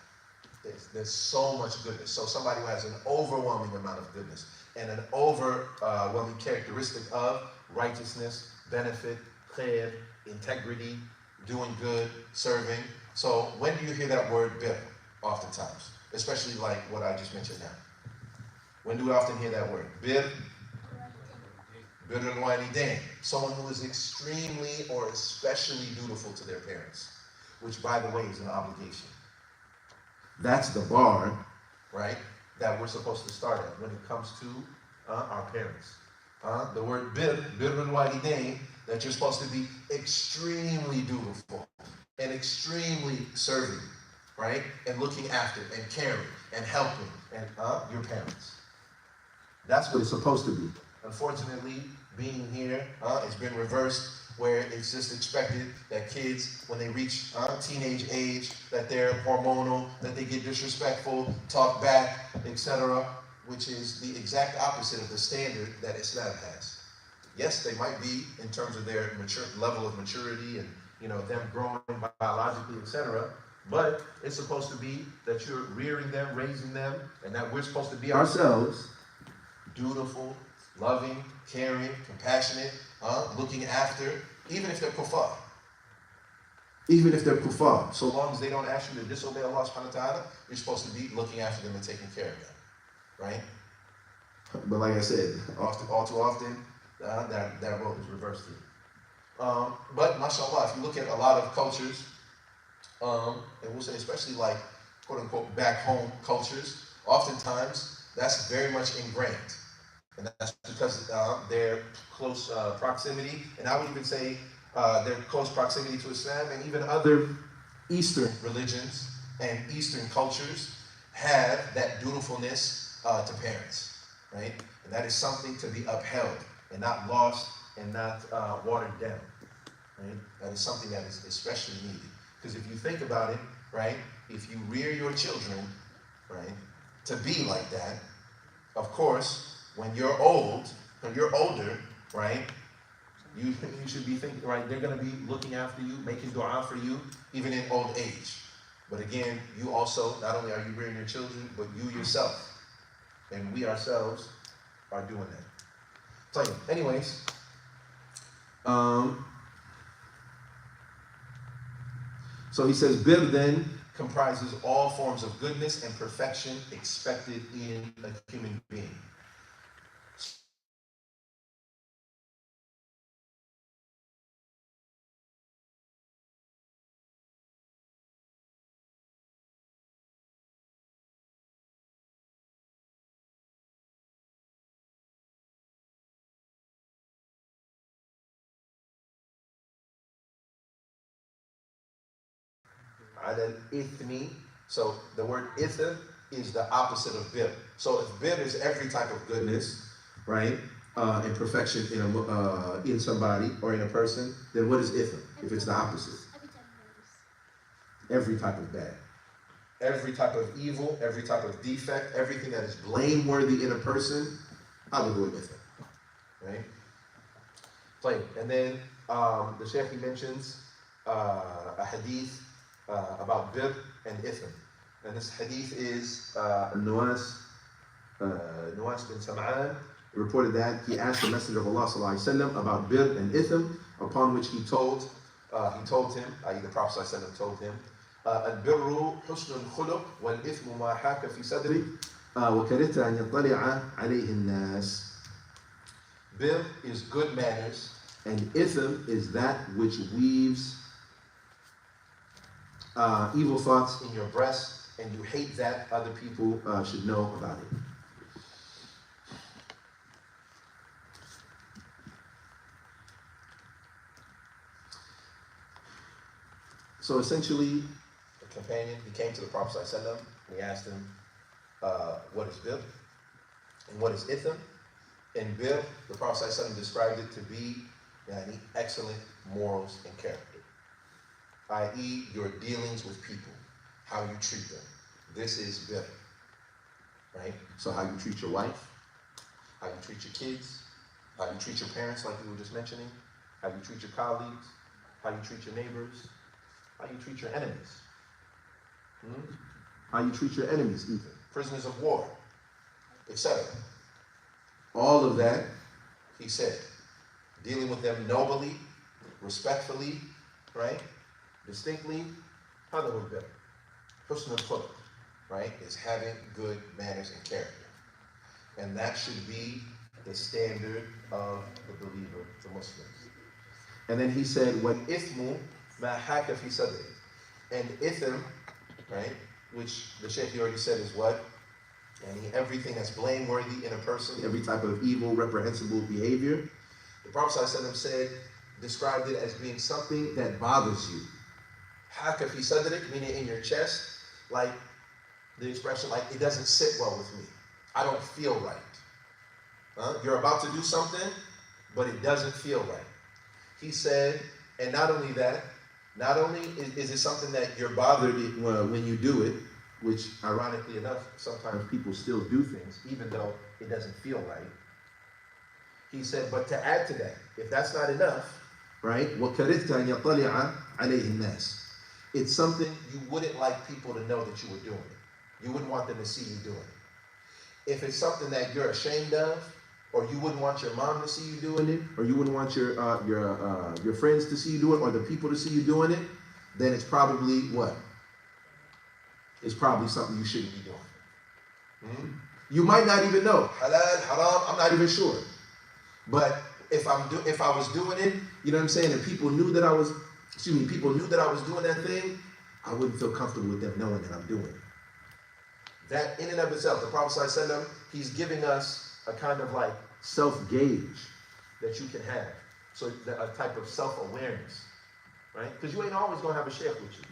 There's so much goodness. So somebody who has an overwhelming amount of goodness and an overwhelming characteristic of righteousness, benefit, khair, integrity, doing good, serving. So when do you hear that word bir? Oftentimes, especially like what I just mentioned now. When do we often hear that word? Bir al-walidain. Someone who is extremely or especially dutiful to their parents, which by the way is an obligation. That's the bar, right, that we're supposed to start at when it comes to our parents. The word bir al-walidain, that you're supposed to be extremely dutiful and extremely serving, right, and looking after and caring and helping and your parents. That's what it's supposed to be. Unfortunately, being here, it's been reversed, where it's just expected that kids, when they reach teenage age, that they're hormonal, that they get disrespectful, talk back, etc., which is the exact opposite of the standard that Islam has. Yes, they might be in terms of their level of maturity and them growing biologically, etc., but it's supposed to be that you're rearing them, raising them, and that we're supposed to be ourselves dutiful, loving, caring, compassionate, looking after, even if they're kuffar. Even if they're kuffar, so long as they don't ask you to disobey Allah subhanahu wa ta'ala, you're supposed to be looking after them and taking care of them, right? But like I said, all too often, that role is reversed here. But mashallah, if you look at a lot of cultures, and we'll say especially like quote unquote back home cultures, oftentimes that's very much ingrained. And that's because their close proximity, and I would even say their close proximity to Islam and even other Eastern religions and Eastern cultures have that dutifulness to parents, right? And that is something to be upheld and not lost and not watered down, right? That is something that is especially needed. Because if you think about it, right, if you rear your children, right, to be like that, of course, when you're older, right, you should be thinking, right, they're going to be looking after you, making dua for you, even in old age. But again, you also, not only are you rearing your children, but you yourself, and we ourselves are doing that. So anyways, so he says, bir then comprises all forms of goodness and perfection expected in a human being. Al-ithmi. So the word ithm is the opposite of bir. So if bir is every type of goodness, right, and perfection in somebody or in a person, then what is ithm if it's the opposite? Every type of bad. Every type of evil, every type of defect, everything that is blameworthy in a person, I would go with it, right? Plain. And then the Shaykh, he mentions a hadith about bir and ithm. And this hadith is Nuwas bin Sam'an reported that he asked the Messenger of Allah sallallahu alaihi wasallam about bir and ithm, upon which he told him, i.e. the Prophet sallallahu alaihi wasallam told him, البر حسن الخلق والإثم ما حاك في صدري وكرهت أن يطلع عليه الناس. Bir is good manners, and ithm is that which weaves evil thoughts in your breast, and you hate that other people should know about it. So essentially, the companion, he came to the Prophet ﷺ, and he asked him, what is bir and what is ithm? And bir, the Prophet ﷺ described it to be excellent morals and character, i.e. your dealings with people, how you treat them. This is bir, right? So how you treat your wife, how you treat your kids, how you treat your parents, like we were just mentioning, how you treat your colleagues, how you treat your neighbors, how you treat your enemies. How you treat your enemies, even prisoners of war, etc. All of that, he said, dealing with them nobly, respectfully, right? Distinctly, hada huwa al-bir. Husn al-khuluq, right? Is having good manners and character. And that should be the standard of the believer, the Muslims. And then he said, وَالْإِثْمُ مَا حَاكَ فِي صَدْرِهِ. And ithm, right, which the Shaykh already said is what? And everything that's blameworthy in a person, every type of evil, reprehensible behavior. The Prophet ﷺ said, described it as being something that bothers you. Haka fi sadrik, meaning in your chest, like the expression, like it doesn't sit well with me. I don't feel right. You're about to do something, but it doesn't feel right. He said, and not only that, not only is it something that you're bothered when you do it, which ironically enough, sometimes people still do things, even though it doesn't feel right. He said, but to add to that, if that's not enough, right? وَكَرِهْتَ أَنْ يَطَّلِعَ عَلَيْهِ النَّاسِ. It's something you wouldn't like people to know that you were doing it. You wouldn't want them to see you doing it. If it's something that you're ashamed of, or you wouldn't want your mom to see you doing it, or you wouldn't want your friends to see you do it, or the people to see you doing it, then it's probably what? It's probably something you shouldn't be doing. You might not even know. Halal, haram, I'm not even sure. But if I was doing it, you know what I'm saying, and people knew that I was doing that thing, I wouldn't feel comfortable with them knowing that I'm doing it. That in and of itself, the Prophet ﷺ, he's giving us a kind of like self-gauge that you can have. So a type of self-awareness, right? Because you ain't always going to have a sheikh with you.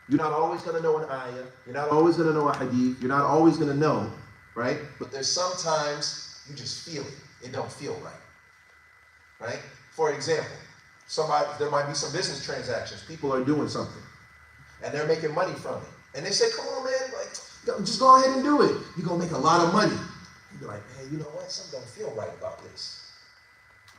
You're not always going to know an ayah. You're not always going to know a hadith. You're not always going to know, right? But there's sometimes you just feel it. It don't feel right, right? For example, there might be some business transactions. People are doing something, and they're making money from it. And they say, come on, man, like, just go ahead and do it. You're going to make a lot of money. You'd be like, hey, you know what? Something don't feel right about this.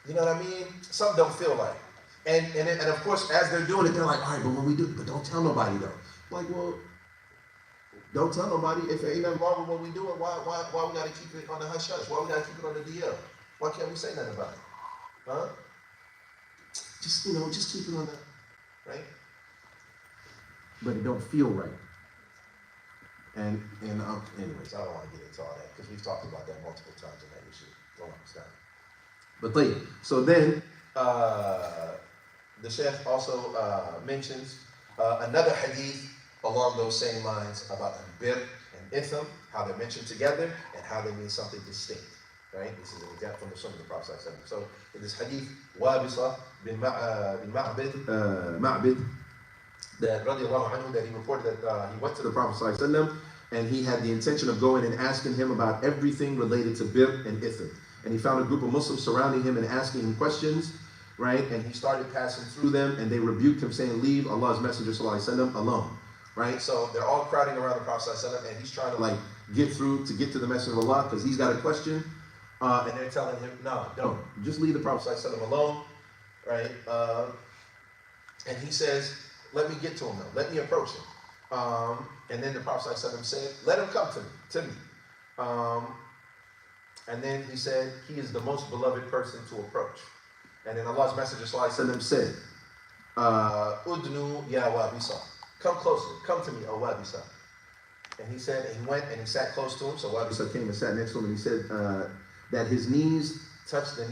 You know what I mean? Something don't feel right. And of course, as they're doing it, they're like, all right, but when we do, but don't tell nobody though. Like, well, don't tell nobody. If there ain't nothing wrong with what we doing, why we gotta keep it on the hush hush? Why we gotta keep it on the DL? Why can't we say nothing about it? Huh? Just keep it on the, right? But it don't feel right. And anyways, I don't want to get into all that because we've talked about that multiple times and that we should don't understand. But so then the Shaykh also mentions another hadith along those same lines about bir and ithm, how they're mentioned together and how they mean something distinct. Right? This is an example from the Sunnah of the Prophet. So in this hadith, Wabisa bin Ma'bid, that radiallahu anhu, that he reported that he went to the Prophet and he had the intention of going and asking him about everything related to bir and ithm. And he found a group of Muslims surrounding him and asking him questions, right? And he started passing through them and they rebuked him saying, leave Allah's Messenger ﷺ alone, right? So they're all crowding around the Prophet ﷺ and he's trying to get to the Messenger of Allah because he's got a question. And they're telling him, no, don't. Just leave the Prophet ﷺ alone, right? And he says, let me get to him now. Let me approach him. And then the Prophet ﷺ said, let him come to me. And then he said, he is the most beloved person to approach. And then Allah's Messenger ﷺ said, Udnu ya Wabisa. Come closer. Come to me, O Wabisa. And he said, and he went and he sat close to him. So Wabisa came and sat next to him and he said that his knees touched the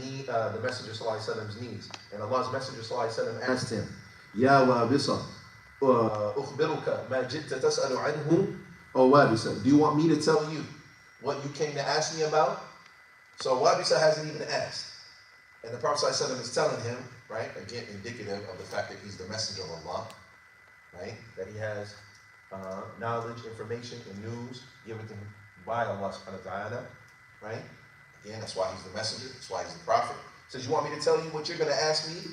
Messenger ﷺ's knees. And Allah's Messenger ﷺ asked him, Ya Wabisa, ukhbiruka ma jitta tas'alu anhu, O Wabisa. Do you want me to tell you what you came to ask me about? So Wabisa hasn't even asked. And the Prophet ﷺ is telling him, right, again, indicative of the fact that he's the messenger of Allah, right, that he has knowledge, information, and news given to him by Allah subhanahu wa ta'ala, right? Again, that's why he's the messenger, that's why he's the prophet. He says, you want me to tell you what you're going to ask me?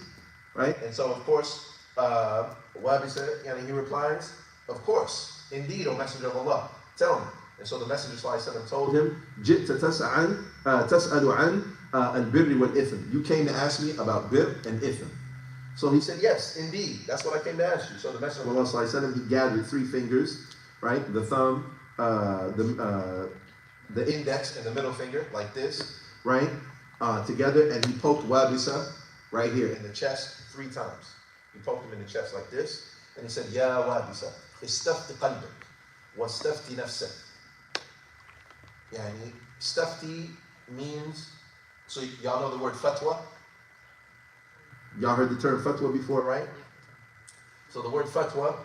Right? And so, of course, Wabisa, he replies, Of course, indeed, O Messenger of Allah, tell me. And so the Messenger ﷺ told him, جئت تسأل عن البر والإثم. You came to ask me about bir and ithm. So he said, yes, indeed, that's what I came to ask you. So the Messenger of Allah ﷺ, he gathered 3 fingers, right? The thumb, the index and the middle finger, like this, right? Together, and he poked Wabisa right here in the chest 3 times. He poked him in the chest like this, and he said, Ya Wabisa, istafti qalbak, wastafti nafsak. Yani, stafti means, so y'all know the word fatwa? Y'all heard the term fatwa before, right? So the word fatwa,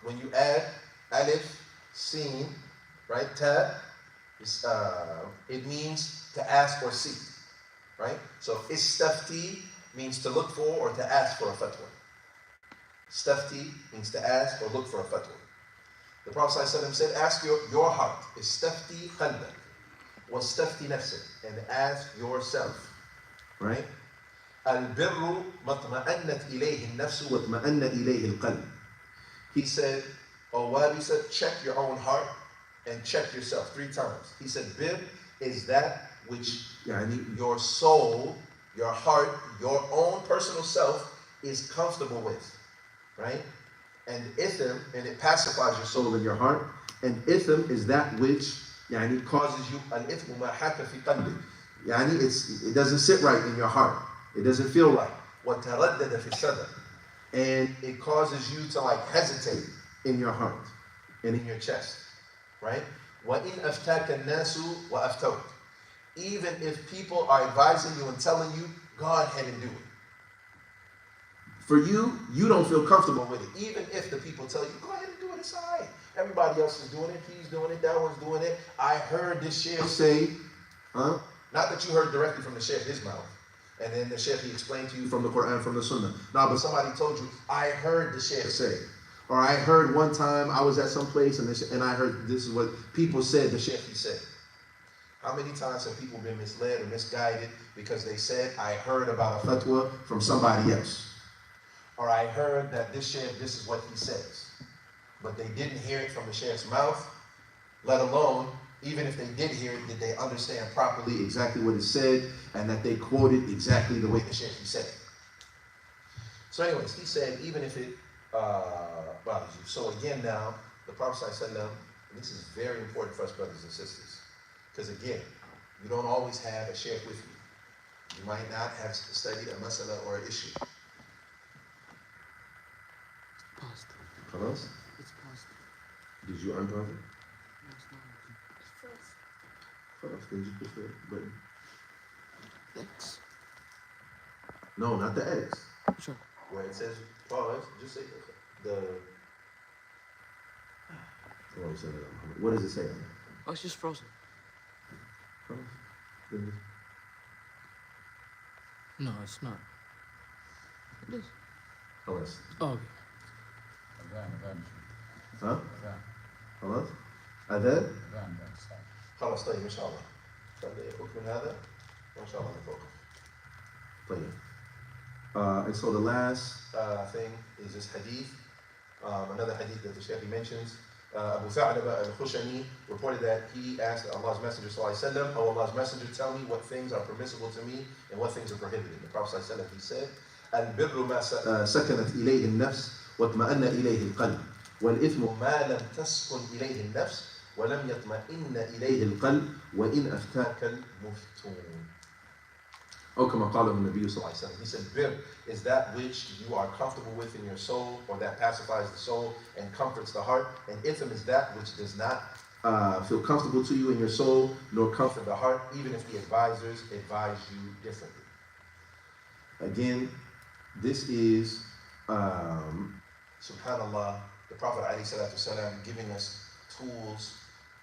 when you add alif, sin, right, ta, it means to ask or seek, right? So istafti means to look for or to ask for a fatwa. Stafti means to ask or look for a fatwa. The Prophet ﷺ said, ask your heart, istafti qalbak, wastafti nafsak, and ask yourself, right? Al-birru matma'annat ilayhi an-nafsu wa tma'anna ilayhi al-qalb. He said, O Wabisa, check your own heart and check yourself 3 times. He said, bir is that which your soul, your heart, your own personal self is comfortable with, right? And ithm, and it pacifies your soul and your heart. And ithm is that which causes you al-ithmu ma haka fi qalbik. It doesn't sit right in your heart. It doesn't feel right. وَتَرَدَّدَ فِي الصَّدْرِ. And it causes you to hesitate in your heart and in your chest, right? وَإِنْ أَفْتَاكَ النَّاسُ وَأَفْتَوْكَ. Even if people are advising you and telling you, go ahead and do it. For you, you don't feel comfortable with it. Even if the people tell you, go ahead and do it, it's all right. Everybody else is doing it, he's doing it, that one's doing it. I heard this sheikh say, not that you heard directly from the sheikh, his mouth. And then the sheikh, he explained to you from the Quran, from the Sunnah. No, but somebody told you, I heard the sheikh say. Or I heard one time, I was at some place and I heard this is what people said, the sheikh, he said. How many times have people been misled or misguided because they said, I heard about a fatwa from somebody else? Or I heard that this sheikh, this is what he says. But they didn't hear it from the sheikh's mouth, let alone, even if they did hear it, did they understand properly exactly what it said, and that they quoted exactly the way the sheikh said it. So anyways, he said, even if it bothers you. So again now, the Prophet ﷺ, and this is very important for us brothers and sisters, because again, you don't always have a sheikh with you. You might not have studied a masala or an issue. Paused. Khalas? It's paused. Did you unpause it? No, it's not working. Khalas, then just push the button. X. No, not the X. Sure. Where it says pause, just say the. What does it say? Oh, it's just frozen. No, it's not. It is. Khalas. Oh, okay. ها؟ خلاص؟ أذان؟ خلاص طيب إن شاء الله. خلي أكمل هذا وإن شاء الله نتوقف. طيب. And so the last thing is this hadith. Another hadith that the Shaykh mentions. Abu Tha'laba al-Khushani reported that he asked Allah's Messenger ﷺ, "Oh Allah's Messenger, tell me what things are permissible to me and what things are prohibited." The Prophet ﷺ, he said, "Al-birru ma sakanat ilayhi an-nafs واطمأن إليه القلب والإثم ما لم تسكن إليه النفس ولم يطمئن إليه القلب وإن أفتاك المفتون." Oh, كما قال النبي صلى الله عليه وسلم. He said, bir is that which you are comfortable with in your soul, or that pacifies the soul and comforts the heart. And ithm is that which does not feel comfortable to you in your soul, nor comfort the heart, even if the advisors advise you differently. Again, this is subhanallah, the Prophet ﷺ giving us tools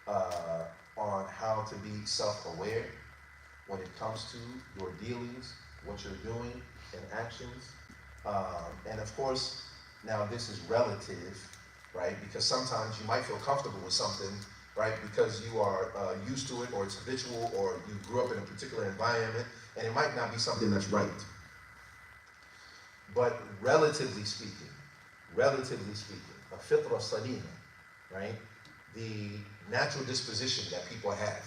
on how to be self-aware when it comes to your dealings, what you're doing, and actions. And of course, now this is relative, right? Because sometimes you might feel comfortable with something, right? Because you are used to it, or it's habitual, or you grew up in a particular environment, and it might not be something that's right. But relatively speaking, relatively speaking, a fitra salima, right? The natural disposition that people have,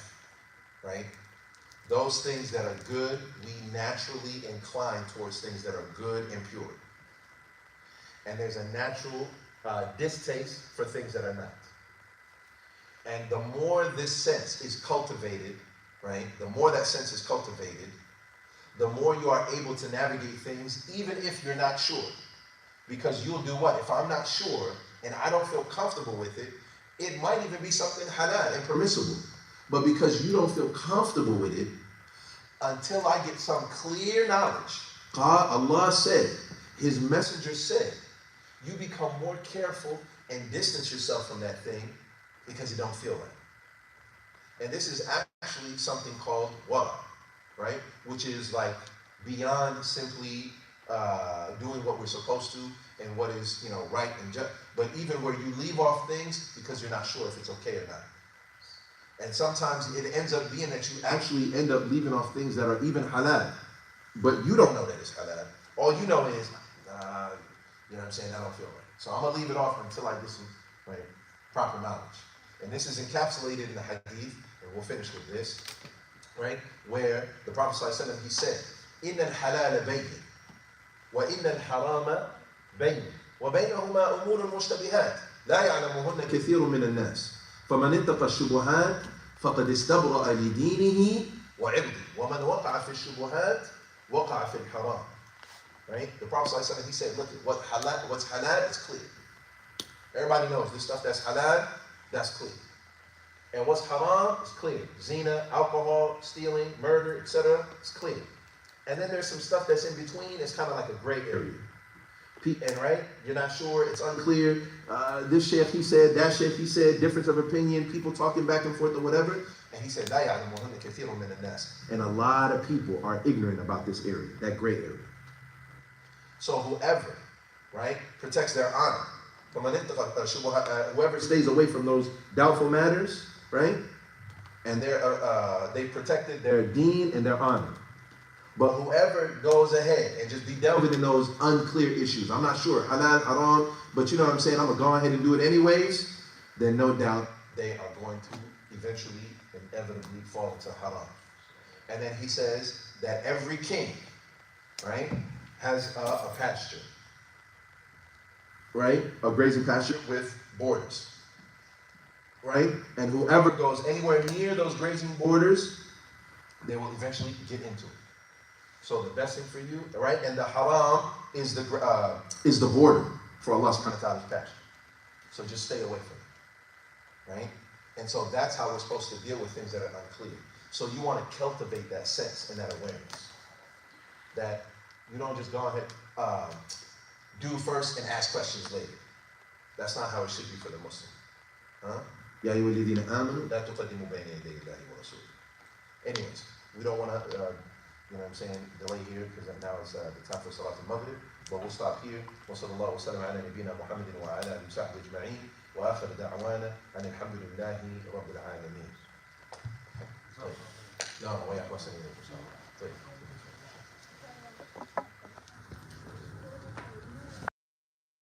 right? Those things that are good, we naturally incline towards things that are good and pure. And there's a natural distaste for things that are not. And the more this sense is cultivated, right? The more that sense is cultivated, the more you are able to navigate things, even if you're not sure. Because you'll do what? If I'm not sure and I don't feel comfortable with it, it might even be something halal and permissible. But because you don't feel comfortable with it, until I get some clear knowledge, Allah said, His Messenger said, you become more careful and distance yourself from that thing because it don't feel right. And this is actually something called wara, right? Which is like beyond simply doing what we're supposed to and what is, right and just, but even where you leave off things because you're not sure if it's okay or not. And sometimes it ends up being that you actually end up leaving off things that are even halal, but you don't know that it's halal. All you know is, you know what I'm saying, I don't feel right. So I'm gonna leave it off until I get some proper knowledge. And this is encapsulated in the hadith, and we'll finish with this, right? Where the Prophet ﷺ, he said, إِنَّ الْحَلَالَ بَيِّنٌ وَإِنَّ الْحَرَامَ بَيِّنٌ وَبَيْنَهُمَا أُمُورٌ مُشْتَبِهَاتٌ لَا يَعْلَمُهُنَّ كَثِيرٌ مِنَ النَّاسِ فَمَنِ اتَّقَى الشُّبُهَاتِ فَقَدْ اسْتَبْرَأَ لِدِينِهِ وَعِرْضِهِ وَمَنْ وَقَعَ فِي الشُّبُهَاتِ وَقَعَ فِي الْحَرَامِ. Right? The Prophet ﷺ, he said, look, what's halal is clear. Everybody knows this stuff that's halal, that's clear. And what's haram is clear. Zina, alcohol, stealing, murder, etc. It's clear. And then there's some stuff that's in between. It's kind of like a gray area. And right, you're not sure, it's unclear. This sheikh he said, that sheikh he said, difference of opinion, people talking back and forth or whatever. And he said, and a lot of people are ignorant about this area, that gray area. So whoever, right, protects their honor, whoever stays away from those doubtful matters, right, and they protected their deen and their honor. But whoever goes ahead and just be delving in those unclear issues, I'm not sure, halal, haram, but you know what I'm saying, I'm going to go ahead and do it anyways, then no doubt they are going to eventually, inevitably fall into haram. And then he says that every king, right, has a pasture, right, a grazing pasture with borders, right, and whoever goes anywhere near those grazing borders, they will eventually get into it. So the best thing for you, right? And the haram is the border for Allah subhanahu wa ta'ala's pasture. So just stay away from it, right? And so that's how we're supposed to deal with things that are unclear. So you want to cultivate that sense and that awareness. That you don't just go ahead, do first and ask questions later. That's not how it should be for the Muslim. Ya ayyuha alladhina amanu la tuqaddimu bayna yaday Allahi wa rasulihi. Anyways, we don't want to you know what I'm saying, delay here because now it's the time for Salat al-Maghrib. But we'll stop here. وصلى الله وسلم على نبينا محمد وعلى آله وصحبه أجمعين وآخر دعوانا أن الحمد لله رب العالمين. طيب. لا ويا حسن إليكم. طيب.